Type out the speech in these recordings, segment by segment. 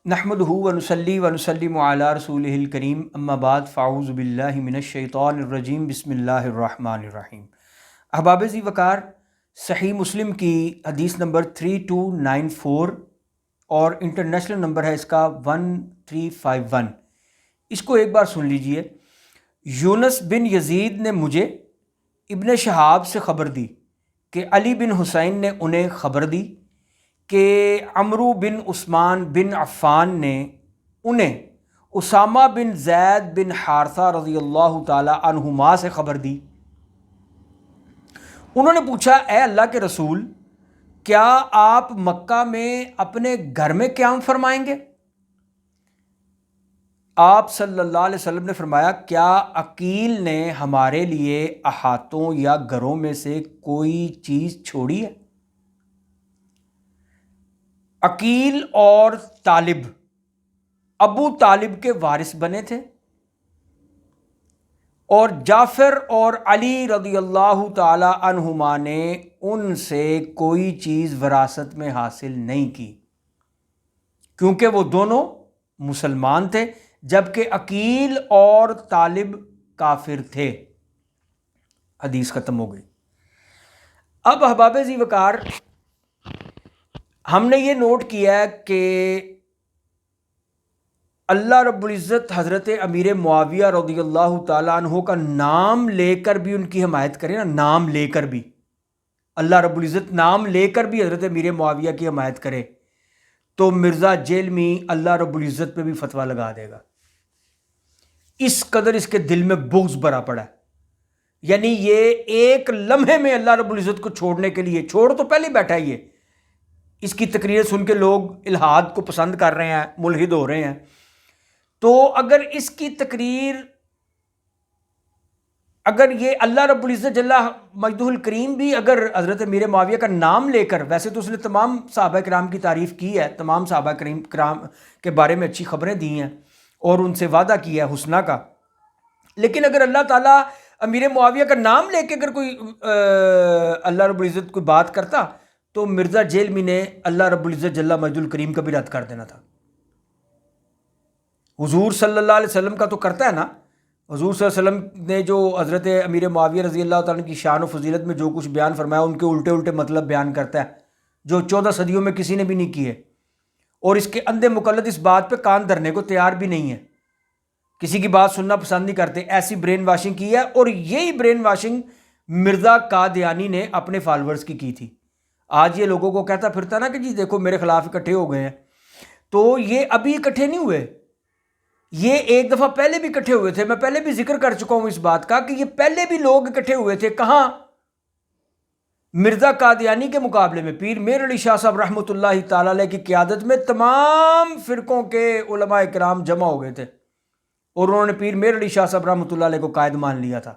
نحمدہ ونصلی ونسلم علی رسولہ الکریم اما بعد فاعوذ باللہ من الشیطان الرجیم بسم اللہ الرحمن الرحیم۔ احباب ذی وقار، صحیح مسلم کی حدیث نمبر 3294 اور انٹرنیشنل نمبر ہے اس کا 1351۔ اس کو ایک بار سن لیجئے۔ یونس بن یزید نے مجھے ابن شہاب سے خبر دی کہ علی بن حسین نے انہیں خبر دی کہ عمرو بن عثمان بن عفان نے انہیں اسامہ بن زید بن حارثہ رضی اللہ تعالی عنہما سے خبر دی۔ انہوں نے پوچھا، اے اللہ کے رسول، کیا آپ مکہ میں اپنے گھر میں قیام فرمائیں گے؟ آپ صلی اللہ علیہ وسلم نے فرمایا، کیا عقیل نے ہمارے لیے احاطوں یا گھروں میں سے کوئی چیز چھوڑی ہے؟ عقیل اور طالب ابو طالب کے وارث بنے تھے، اور جعفر اور علی رضی اللہ تعالی عنہما نے ان سے کوئی چیز وراثت میں حاصل نہیں کی، کیونکہ وہ دونوں مسلمان تھے، جبکہ عقیل اور طالب کافر تھے۔ حدیث ختم ہو گئی۔ اب احباب ذی وقار، ہم نے یہ نوٹ کیا ہے کہ اللہ رب العزت حضرت امیر معاویہ رضی اللہ تعالیٰ عنہ کا نام لے کر بھی ان کی حمایت کرے نا، نام لے کر بھی اللہ رب العزت نام لے کر بھی حضرت امیر معاویہ کی حمایت کرے تو مرزا جیلمی اللہ رب العزت پہ بھی فتویٰ لگا دے گا۔ اس قدر اس کے دل میں بغض بھرا پڑا ہے، یعنی یہ ایک لمحے میں اللہ رب العزت کو چھوڑنے کے لیے، چھوڑ تو پہلے بیٹھا ہی ہے، اس کی تقریر سن کے لوگ الحاد کو پسند کر رہے ہیں، ملحد ہو رہے ہیں۔ تو اگر اس کی تقریر، اگر یہ اللہ رب العزت جل مجدہ الکریم بھی اگر حضرت امیر معاویہ کا نام لے کر، ویسے تو اس نے تمام صحابہ کرام کی تعریف کی ہے، تمام صحابہ کرام کے بارے میں اچھی خبریں دی ہیں اور ان سے وعدہ کیا ہے حسنہ کا، لیکن اگر اللہ تعالیٰ امیر معاویہ کا نام لے کے اگر کوئی اللہ رب العزت کوئی بات کرتا تو مرزا جیلمی نے اللہ رب العزت جل مجد الکریم کا بھی رد کر دینا تھا۔ حضور صلی اللہ علیہ وسلم کا تو کرتا ہے نا، حضور صلی اللہ علیہ وسلم نے جو حضرت امیر معاویہ رضی اللہ تعالیٰ کی شان و فضیلت میں جو کچھ بیان فرمایا، ان کے الٹے الٹے مطلب بیان کرتا ہے جو 14 صدیوں میں کسی نے بھی نہیں کیے، اور اس کے اندھے مقلد اس بات پہ کان دھرنے کو تیار بھی نہیں ہے، کسی کی بات سننا پسند نہیں کرتے، ایسی برین واشنگ کی ہے، اور یہی برین واشنگ مرزا قادیانی نے اپنے فالورز کی تھی۔ آج یہ لوگوں کو کہتا پھرتا نا کہ جی دیکھو میرے خلاف اکٹھے ہو گئے ہیں، تو یہ ابھی اکٹھے نہیں ہوئے، یہ ایک دفعہ پہلے بھی اکٹھے ہوئے تھے۔ میں پہلے بھی ذکر کر چکا ہوں اس بات کا کہ یہ پہلے بھی لوگ اکٹھے ہوئے تھے، کہاں؟ مرزا قادیانی کے مقابلے میں پیر میر علی شاہ صاحب رحمۃ اللہ تعالی علیہ کی قیادت میں تمام فرقوں کے علماء کرام جمع ہو گئے تھے، اور انہوں نے پیر میر علی شاہ صاحب رحمۃ اللہ علیہ کو قائد مان لیا تھا۔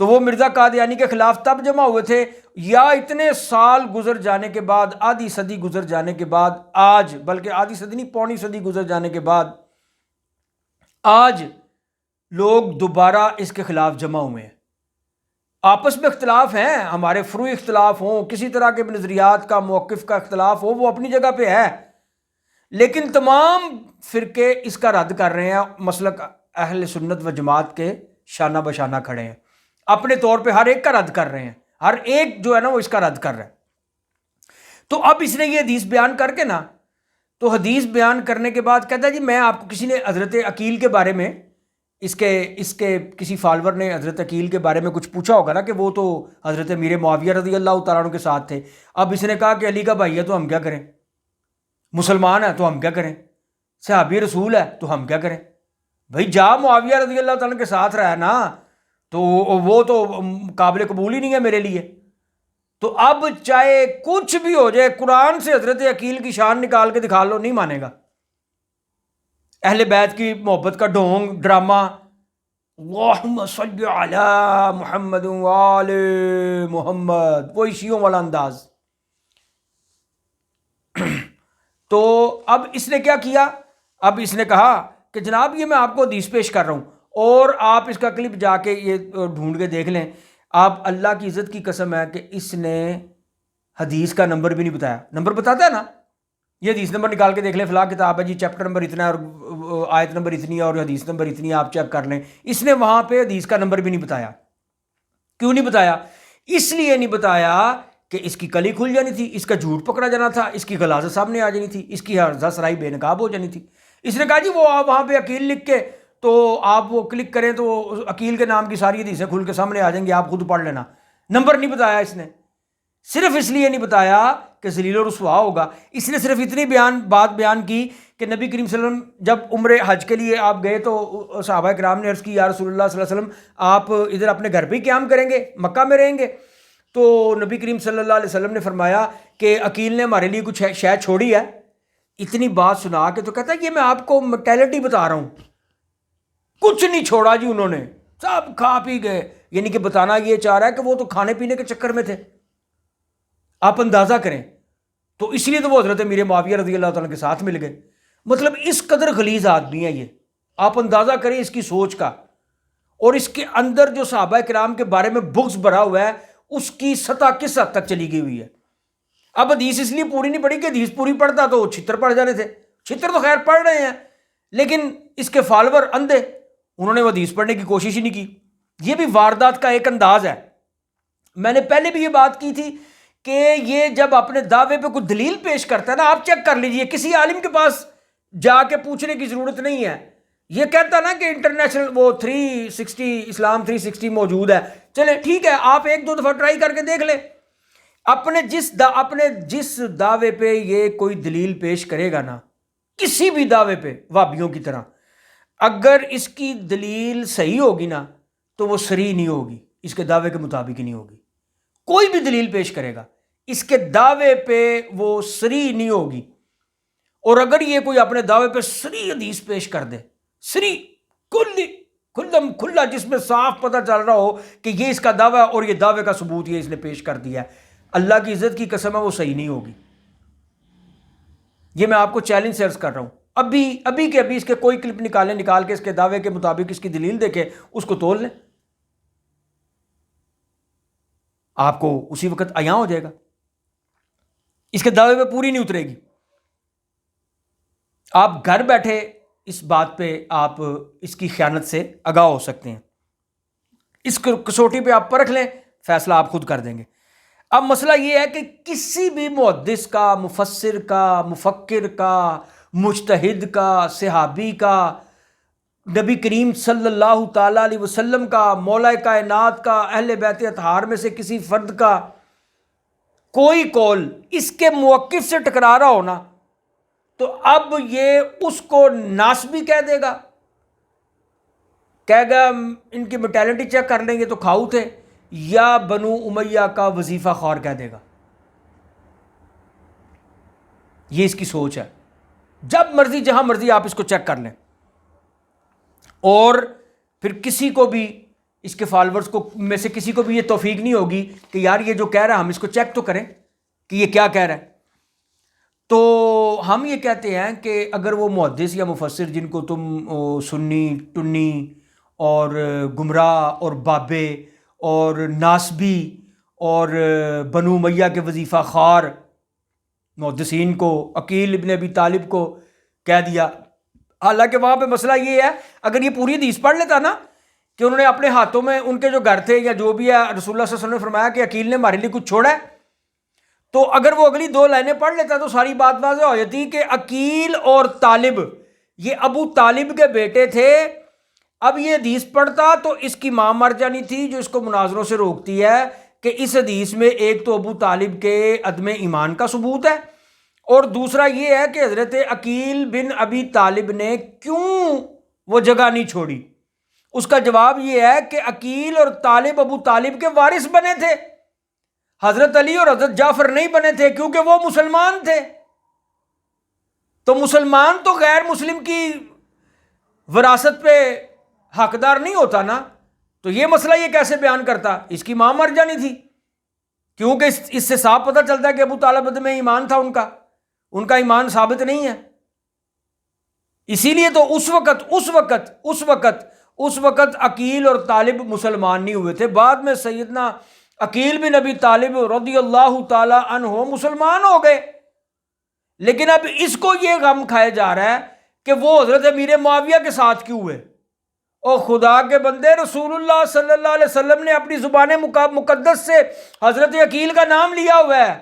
تو وہ مرزا قادیانی کے خلاف تب جمع ہوئے تھے، یا اتنے سال گزر جانے کے بعد، آدھی صدی گزر جانے کے بعد، آج بلکہ آدھی صدی نہیں پونی صدی گزر جانے کے بعد آج لوگ دوبارہ اس کے خلاف جمع ہوئے ہیں۔ آپس میں اختلاف ہیں، ہمارے فروعی اختلاف ہوں، کسی طرح کے نظریات کا موقف کا اختلاف ہو، وہ اپنی جگہ پہ ہے، لیکن تمام فرقے اس کا رد کر رہے ہیں، مسلک اہل سنت و جماعت کے شانہ بشانہ کھڑے ہیں، اپنے طور پہ ہر ایک کا رد کر رہے ہیں، ہر ایک جو ہے نا وہ اس کا رد کر رہا ہے۔ تو اب اس نے یہ حدیث بیان کر کے نا، تو حدیث بیان کرنے کے بعد کہتا ہے جی میں آپ کو، کسی نے حضرت عقیل کے بارے میں، اس کے کسی فالور نے حضرت عقیل کے بارے میں کچھ پوچھا ہوگا نا کہ وہ تو حضرت امیر معاویہ رضی اللہ تعالیٰ عنہ کے ساتھ تھے۔ اب اس نے کہا کہ علی کا بھائی ہے تو ہم کیا کریں، مسلمان ہے تو ہم کیا کریں، صحابی رسول ہے تو ہم کیا کریں؟ بھائی جا معاویہ رضی اللہ تعالیٰ عنہ کے ساتھ رہا نا، تو وہ تو قابل قبول ہی نہیں ہے میرے لیے۔ تو اب چاہے کچھ بھی ہو جائے، قرآن سے حضرت عقیل کی شان نکال کے دکھا لو، نہیں مانے گا۔ اہل بیت کی محبت کا ڈھونگ ڈرامہ، اللہم صلی علی محمد وآل محمد، وہی شیعوں والا انداز۔ تو اب اس نے کیا کیا؟ اب اس نے کہا کہ جناب یہ میں آپ کو حدیث پیش کر رہا ہوں، اور آپ اس کا کلپ جا کے یہ ڈھونڈ کے دیکھ لیں۔ آپ اللہ کی عزت کی قسم ہے کہ اس نے حدیث کا نمبر بھی نہیں بتایا۔ نمبر بتاتا ہے نا، یہ حدیث نمبر نکال کے دیکھ لیں، فلاں کتاب ہے جی، چیپٹر نمبر اتنا ہے اور آیت نمبر اتنی ہے اور حدیث نمبر اتنی ہے، آپ چیک کر لیں۔ اس نے وہاں پہ حدیث کا نمبر بھی نہیں بتایا۔ کیوں نہیں بتایا؟ اس لیے نہیں بتایا کہ اس کی کلی کھل جانی تھی، اس کا جھوٹ پکڑا جانا تھا، اس کی غلاظت سامنے آ جانی تھی، اس کی حرزہ سرائی بے نقاب ہو جانی تھی۔ اس نے کہا جی وہ آپ وہاں پہ عقیل لکھ کے تو آپ وہ کلک کریں تو عقیل کے نام کی ساری حدیثیں کھل کے سامنے آ جائیں گی، آپ خود پڑھ لینا۔ نمبر نہیں بتایا اس نے، صرف اس لیے نہیں بتایا کہ ذلیل و رسوا ہوگا۔ اس نے صرف اتنی بات بیان کی کہ نبی کریم صلی اللہ علیہ وسلم جب عمرہ حج کے لیے آپ گئے تو صحابہ کرام نے عرض کی یا رسول اللہ صلی اللہ علیہ وسلم آپ ادھر اپنے گھر پہ ہی قیام کریں گے، مکہ میں رہیں گے؟ تو نبی کریم صلی اللہ علیہ وسلم نے فرمایا کہ عقیل نے ہمارے لیے کچھ شے چھوڑی ہے۔ اتنی بات سنا کے تو کہتا ہے یہ میں آپ کو مٹیلٹی بتا رہا ہوں، کچھ نہیں چھوڑا جی انہوں نے، سب کھا پی گئے۔ یعنی کہ بتانا یہ چاہ رہا ہے کہ وہ تو کھانے پینے کے چکر میں تھے، آپ اندازہ کریں۔ تو اس لیے تو وہ حضرت امیر معاویہ رضی اللہ تعالیٰ کے ساتھ مل گئے۔ مطلب اس قدر غلیظ آدمی ہے یہ، آپ اندازہ کریں اس کی سوچ کا، اور اس کے اندر جو صحابہ کرام کے بارے میں بغض بھرا ہوا ہے اس کی سطح کس حد تک چلی گئی ہوئی ہے۔ اب حدیث اس لیے پوری نہیں پڑھی کہ حدیث پوری پڑھتا تو چھتر پڑھ جانے تھے، چھتر تو خیر پڑھ رہے ہیں، لیکن اس کے فالوور اندھے، انہوں نے وہ حدیث پڑھنے کی کوشش ہی نہیں کی۔ یہ بھی واردات کا ایک انداز ہے۔ میں نے پہلے بھی یہ بات کی تھی کہ یہ جب اپنے دعوے پہ کوئی دلیل پیش کرتا ہے نا، آپ چیک کر لیجئے، کسی عالم کے پاس جا کے پوچھنے کی ضرورت نہیں ہے۔ یہ کہتا نا کہ انٹرنیشنل وہ 360 اسلام 360 موجود ہے، چلیں ٹھیک ہے، آپ ایک دو دفعہ ٹرائی کر کے دیکھ لیں۔ اپنے جس دعوے پہ یہ کوئی دلیل پیش کرے گا نا، کسی بھی دعوے پہ وہابیوں کی طرح، اگر اس کی دلیل صحیح ہوگی نا تو وہ صریح نہیں ہوگی، اس کے دعوے کے مطابق ہی نہیں ہوگی۔ کوئی بھی دلیل پیش کرے گا اس کے دعوے پہ وہ صریح نہیں ہوگی۔ اور اگر یہ کوئی اپنے دعوے پہ صریح حدیث پیش کر دے، صریح کھلا جس میں صاف پتہ چل رہا ہو کہ یہ اس کا دعویٰ ہے اور یہ دعوے کا ثبوت یہ اس نے پیش کر دیا ہے، اللہ کی عزت کی قسم ہے وہ صحیح نہیں ہوگی۔ یہ میں آپ کو چیلنج سے عرض کر رہا ہوں، ابھی کے ابھی اس کے کوئی کلپ نکال کے اس کے دعوے کے مطابق اس کی دلیل دے کے اس کو تول لیں، آپ کو اسی وقت عیاں ہو جائے گا، اس کے دعوے پہ پوری نہیں اترے گی۔ آپ گھر بیٹھے اس بات پہ آپ اس کی خیانت سے آگاہ ہو سکتے ہیں۔ اس کسوٹی پہ آپ پرکھ لیں، فیصلہ آپ خود کر دیں گے۔ اب مسئلہ یہ ہے کہ کسی بھی محدث کا، مفسر کا، مفکر کا، مجتہد کا، صحابی کا، نبی کریم صلی اللہ تعالیٰ علیہ وسلم کا، مولا کائنات کا، اہل بیت اطہار میں سے کسی فرد کا کوئی قول اس کے موقف سے ٹکرا رہا ہونا تو اب یہ اس کو ناسبی کہہ دے گا، کہے گا ان کی مٹیلٹی چیک کر لیں گے تو کھاؤ تھے، یا بنو امیہ کا وظیفہ خوار کہہ دے گا۔ یہ اس کی سوچ ہے۔ جب مرضی جہاں مرضی آپ اس کو چیک کر لیں، اور پھر کسی کو بھی اس کے فالورز کو میں سے کسی کو بھی یہ توفیق نہیں ہوگی کہ یار یہ جو کہہ رہا ہے ہم اس کو چیک تو کریں کہ یہ کیا کہہ رہا ہے۔ تو ہم یہ کہتے ہیں کہ اگر وہ محدث یا مفسر جن کو تم سنی ٹنی اور گمراہ اور بابے اور ناسبی اور بنو امیہ کے وظیفہ خوار محدثین کو، عقیل ابن ابی طالب کو کہہ دیا، حالانکہ وہاں پہ مسئلہ یہ ہے، اگر یہ پوری حدیث پڑھ لیتا نا کہ انہوں نے اپنے ہاتھوں میں ان کے جو گھر تھے یا جو بھی ہے، رسول اللہ صلی اللہ علیہ وسلم نے فرمایا کہ عقیل نے ہمارے لیے کچھ چھوڑا ہے، تو اگر وہ اگلی دو لائنیں پڑھ لیتا تو ساری بات واضح ہو جاتی کہ عقیل اور طالب یہ ابو طالب کے بیٹے تھے۔ اب یہ حدیث پڑھتا تو اس کی ماں مر جانی تھی جو اس کو مناظروں سے روکتی ہے کہ اس حدیث میں ایک تو ابو طالب کے عدم ایمان کا ثبوت ہے، اور دوسرا یہ ہے کہ حضرت عقیل بن ابی طالب نے کیوں وہ جگہ نہیں چھوڑی۔ اس کا جواب یہ ہے کہ عقیل اور طالب ابو طالب کے وارث بنے تھے، حضرت علی اور حضرت جعفر نہیں بنے تھے کیونکہ وہ مسلمان تھے۔ تو مسلمان تو غیر مسلم کی وراثت پہ حقدار نہیں ہوتا نا، تو یہ مسئلہ یہ کیسے بیان کرتا؟ اس کی ماں مر جانی تھی، کیونکہ اس سے صاف پتہ چلتا ہے کہ ابو طالب میں ایمان تھا، ان کا ایمان ثابت نہیں ہے۔ اسی لیے تو اس وقت عقیل اور طالب مسلمان نہیں ہوئے تھے، بعد میں سیدنا عقیل بن ابی طالب رضی اللہ تعالی عنہ مسلمان ہو گئے۔ لیکن اب اس کو یہ غم کھایا جا رہا ہے کہ وہ حضرت امیر معاویہ کے ساتھ کیوں ہوئے. اور خدا کے بندے، رسول اللہ صلی اللہ علیہ وسلم نے اپنی زبان مقدس سے حضرت عقیل کا نام لیا ہوا ہے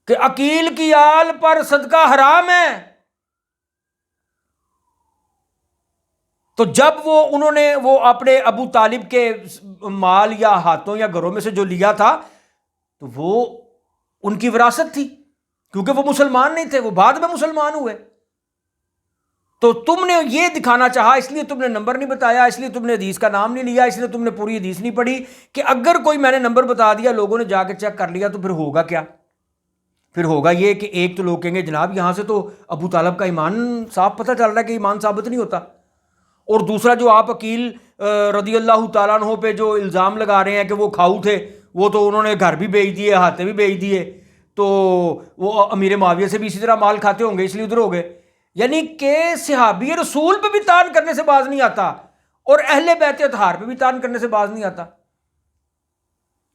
کہ عقیل کی آل پر صدقہ حرام ہے. تو جب انہوں نے اپنے ابو طالب کے مال یا ہاتھوں یا گھروں میں سے جو لیا تھا تو وہ ان کی وراثت تھی، کیونکہ وہ مسلمان نہیں تھے، وہ بعد میں مسلمان ہوئے. تو تم نے یہ دکھانا چاہا، اس لیے تم نے نمبر نہیں بتایا، اس لیے تم نے حدیث کا نام نہیں لیا، اس لیے تم نے پوری حدیث نہیں پڑھی کہ اگر کوئی میں نے نمبر بتا دیا، لوگوں نے جا کے چیک کر لیا تو پھر ہوگا کیا؟ پھر ہوگا یہ کہ ایک تو لوگ کہیں گے جناب یہاں سے تو ابو طالب کا ایمان صاف پتہ چل رہا ہے کہ ایمان ثابت نہیں ہوتا، اور دوسرا جو آپ عقیل رضی اللہ تعالیٰ عنہ پہ جو الزام لگا رہے ہیں کہ وہ کھاؤ تھے، وہ تو انہوں نے گھر بھی بیچ دیے، ہاتھے بھی بیچ دیے، تو وہ امیر معاویہ سے بھی اسی طرح مال کھاتے ہوں گے، اس لیے ادھر ہو گئے. یعنی کہ صحابی رسول پہ بھی تان کرنے سے باز نہیں آتا اور اہل بیت اطہار پہ بھی تان کرنے سے باز نہیں آتا،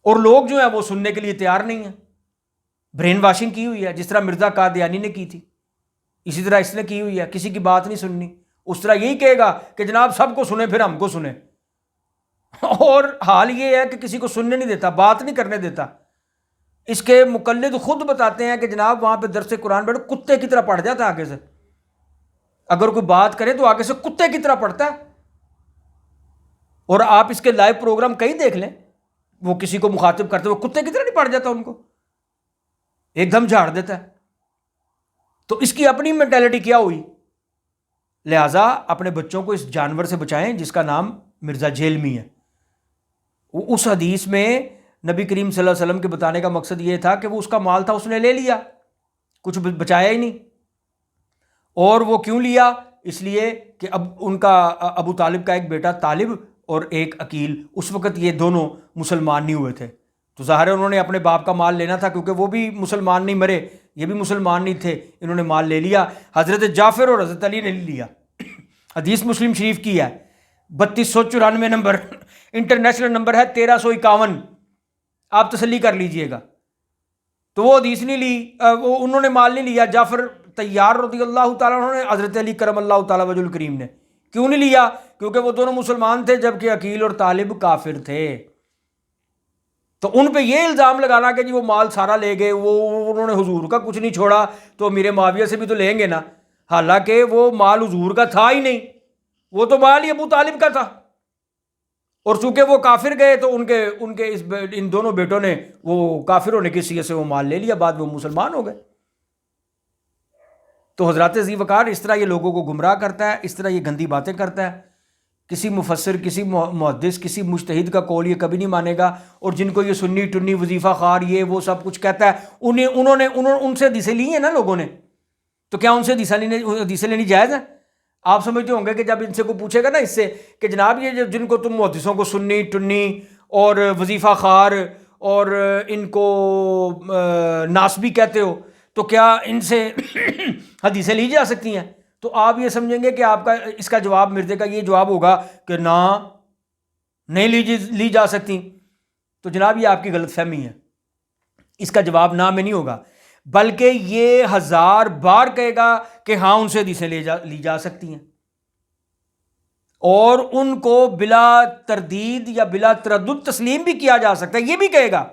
اور لوگ جو ہیں وہ سننے کے لیے تیار نہیں ہیں. برین واشنگ کی ہوئی ہے، جس طرح مرزا قادیانی نے کی تھی اسی طرح اس نے کی ہوئی ہے، کسی کی بات نہیں سننی. اس طرح یہی کہے گا کہ جناب سب کو سنیں پھر ہم کو سنیں، اور حال یہ ہے کہ کسی کو سننے نہیں دیتا، بات نہیں کرنے دیتا. اس کے مقلد خود بتاتے ہیں کہ جناب وہاں پہ درس قرآن بیٹھ کتے کی طرح پڑھ جاتا آگے سے، اگر کوئی بات کرے تو آگے سے کتے کی طرح پڑھتا ہے. اور آپ اس کے لائیو پروگرام کہیں دیکھ لیں، وہ کسی کو مخاطب کرتے ہوئے کتے کی طرح نہیں پڑھ جاتا، ان کو ایک دم جھاڑ دیتا ہے. تو اس کی اپنی مینٹیلٹی کیا ہوئی؟ لہٰذا اپنے بچوں کو اس جانور سے بچائیں جس کا نام مرزا جیلمی ہے. اس حدیث میں نبی کریم صلی اللہ علیہ وسلم کے بتانے کا مقصد یہ تھا کہ وہ اس کا مال تھا، اس نے لے لیا، کچھ بچایا ہی نہیں. اور وہ کیوں لیا؟ اس لیے کہ اب ان کا ابو طالب کا ایک بیٹا طالب اور ایک عقیل، اس وقت یہ دونوں مسلمان نہیں ہوئے تھے، تو ظاہر ہے انہوں نے اپنے باپ کا مال لینا تھا، کیونکہ وہ بھی مسلمان نہیں مرے، یہ بھی مسلمان نہیں تھے، انہوں نے مال لے لیا. حضرت جعفر اور حضرت علی نے لیا. حدیث مسلم شریف کی ہے، 3294 نمبر، انٹرنیشنل نمبر ہے 1351، آپ تسلی کر لیجئے گا. تو وہ حدیث نہیں لی، وہ انہوں نے مال نہیں لیا، جعفر طیار رضی اللہ تعالیٰ عنہ نے، حضرت علی کرم اللہ تعالیٰ وجہ الکریم نے. کیوں نہیں لیا؟ کیونکہ وہ دونوں مسلمان تھے، جبکہ عقیل اور طالب کافر تھے. تو ان پہ یہ الزام لگانا کہ جی وہ مال سارا لے گئے، وہ انہوں نے حضور کا کچھ نہیں چھوڑا، تو امیر معاویہ سے بھی تو لیں گے نا، حالانکہ وہ مال حضور کا تھا ہی نہیں، وہ تو مال ہی ابو طالب کا تھا. اور چونکہ وہ کافر گئے تو ان کے ان دونوں بیٹوں نے وہ کافر ہونے کی حیثیت سے وہ مال لے لیا، بعد میں وہ مسلمان ہو گئے. تو حضرات ذی وقار اس طرح یہ لوگوں کو گمراہ کرتا ہے، اس طرح یہ گندی باتیں کرتا ہے. کسی مفسر، کسی محدث، کسی مجتہد کا قول یہ کبھی نہیں مانے گا. اور جن کو یہ سنی ٹنی وظیفہ خوار یہ وہ سب کچھ کہتا ہے، ان سے حدیثیں لی ہیں نا لوگوں نے، تو کیا ان سے حدیثیں لینی جائز ہے؟ آپ سمجھتے ہوں گے کہ جب ان سے کوئی پوچھے گا نا اس سے کہ جناب یہ جن کو تم محدثوں کو سنی ٹنی اور وظیفہ خوار اور ان کو ناسبی کہتے ہو، تو کیا ان سے حدیثیں لی جا سکتی ہیں؟ تو آپ یہ سمجھیں گے کہ آپ کا اس کا جواب، مرزے کا یہ جواب ہوگا کہ نہ، نہیں لی جا سکتی. تو جناب یہ آپ کی غلط فہمی ہے، اس کا جواب نہ میں نہیں ہوگا، بلکہ یہ 1000 بار کہے گا کہ ہاں ان سے حدیثیں لی جا سکتی ہیں، اور ان کو بلا تردید یا بلا تردد تسلیم بھی کیا جا سکتا ہے، یہ بھی کہے گا.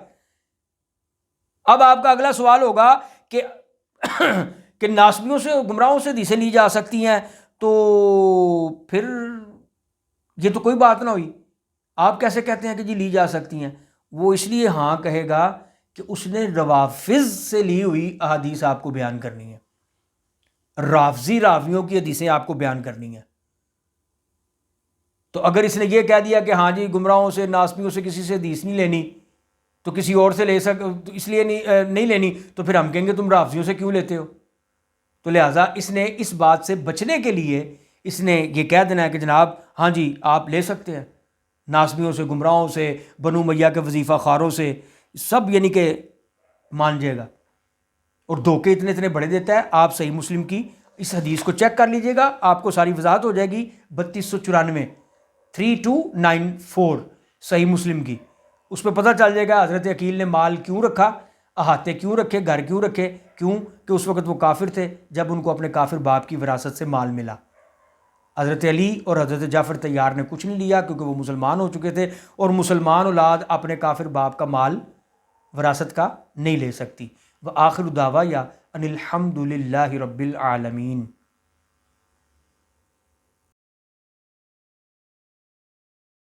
اب آپ کا اگلا سوال ہوگا کہ ناسبیوں سے، گمراہوں سے حدیثیں لی جا سکتی ہیں، تو پھر یہ تو کوئی بات نہ ہوئی، آپ کیسے کہتے ہیں کہ جی لی جا سکتی ہیں؟ وہ اس لیے ہاں کہے گا کہ اس نے روافض سے لی ہوئی احادیث آپ کو بیان کرنی ہے، رافضی راویوں کی حدیثیں آپ کو بیان کرنی ہیں. تو اگر اس نے یہ کہہ دیا کہ ہاں جی گمراہوں سے، ناسبیوں سے کسی سے حدیث نہیں لینی، تو کسی اور سے اس لیے نہیں لینی، تو پھر ہم کہیں گے تم رافضیوں سے کیوں لیتے ہو؟ تو لہٰذا اس نے اس بات سے بچنے کے لیے اس نے یہ کہہ دینا ہے کہ جناب ہاں جی آپ لے سکتے ہیں، ناسبیوں سے، گمراہوں سے، بنو امیہ کے وظیفہ خواروں سے، سب یعنی کہ مان جائے گا. اور دھوکے اتنے بڑے دیتا ہے. آپ صحیح مسلم کی اس حدیث کو چیک کر لیجئے گا، آپ کو ساری وضاحت ہو جائے گی. 3294 3294 صحیح مسلم کی، اس پہ پتہ چل جائے گا حضرت عقیل نے مال کیوں رکھا. احاطے کیوں رکھے، گھر کیوں رکھے؟ کیوں کہ اس وقت وہ کافر تھے جب ان کو اپنے کافر باپ کی وراثت سے مال ملا۔ حضرت علی اور حضرت جعفر طیار نے کچھ نہیں لیا کیونکہ وہ مسلمان ہو چکے تھے، اور مسلمان اولاد اپنے کافر باپ کا مال وراثت کا نہیں لے سکتی۔ وآخر دعوایا ان الحمد للہ رب العالمین۔